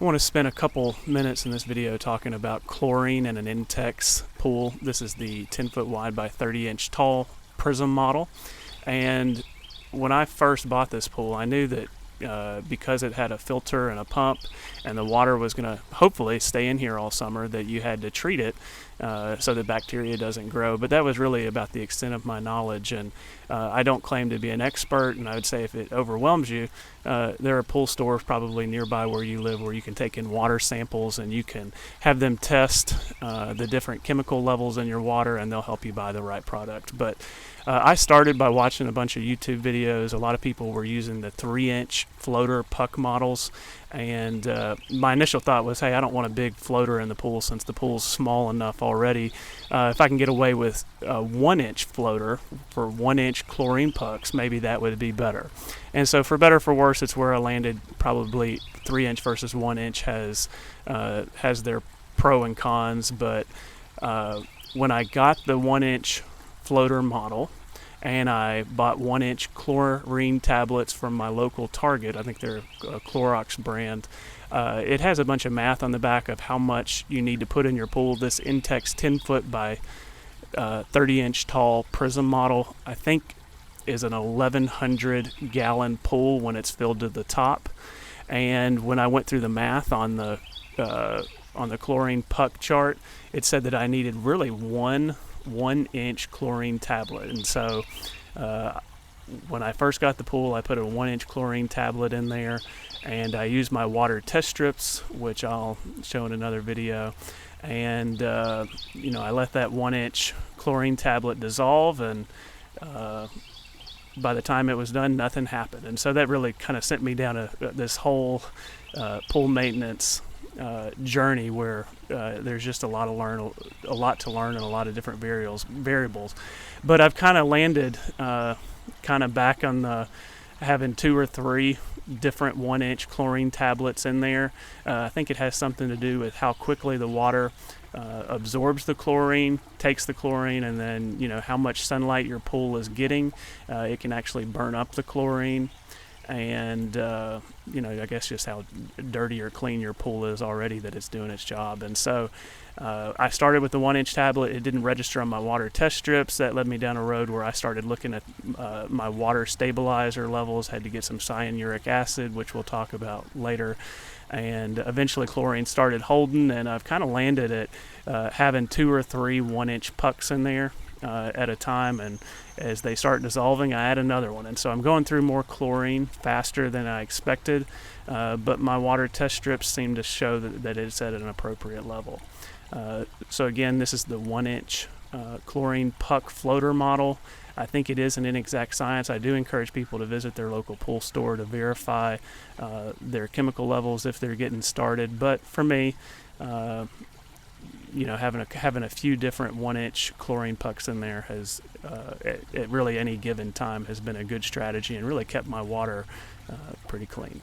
I want to spend a couple minutes in this video talking about chlorine and an Intex pool. This is the 10-foot wide by 30-inch tall Prism model. And when I first bought this pool, I knew that because it had a filter and a pump and the water was going to hopefully stay in here all summer, that you had to treat it so that bacteria doesn't grow. But that was really about the extent of my knowledge, and I don't claim to be an expert, and I would say if it overwhelms you, there are pool stores probably nearby where you live where you can take in water samples and you can have them test the different chemical levels in your water, and they'll help you buy the right product. But I started by watching a bunch of YouTube videos. A lot of people were using the 3-inch floater puck models, and my initial thought was, hey, I don't want a big floater in the pool since the pool's small enough already. If I can get away with a 1-inch floater for 1-inch chlorine pucks, maybe that would be better. And so for better or for worse, it's where I landed. Probably 3-inch versus 1-inch has their pro and cons, but when I got the 1-inch floater model and I bought 1-inch chlorine tablets from my local Target, I think they're a Clorox brand, it has a bunch of math on the back of how much you need to put in your pool. This Intex 10-foot by 30-inch tall Prism model, I think, is an 1,100-gallon pool when it's filled to the top. And when I went through the math on the chlorine puck chart, it said that I needed really one 1-inch chlorine tablet. And so when I first got the pool, I put a 1-inch chlorine tablet in there, and I used my water test strips, which I'll show in another video. And I let that 1-inch chlorine tablet dissolve, and by the time it was done, nothing happened. And so that really kind of sent me down this whole pool maintenance journey where there's just a lot to learn and a lot of different variables. But I've kind of landed kind of back on the having 2 or 3 different 1-inch chlorine tablets in there. I think it has something to do with how quickly the water absorbs the chlorine, takes the chlorine, and then how much sunlight your pool is getting. It can actually burn up the chlorine, and I guess just how dirty or clean your pool is already, that it's doing its job. And so I started with the 1-inch tablet. It didn't register on my water test strips. That led me down a road where I started looking at my water stabilizer levels, had to get some cyanuric acid, which we'll talk about later. And eventually chlorine started holding, and I've kind of landed at having 2 or 3 1-inch pucks in there at a time, and as they start dissolving, I add another one. And so I'm going through more chlorine faster than I expected, but my water test strips seem to show that it's at an appropriate level. So again, this is the 1-inch chlorine puck floater model. I think it is an inexact science. I do encourage people to visit their local pool store to verify their chemical levels if they're getting started. But for me, having a few different 1-inch chlorine pucks in there has, at really any given time, has been a good strategy and really kept my water pretty clean.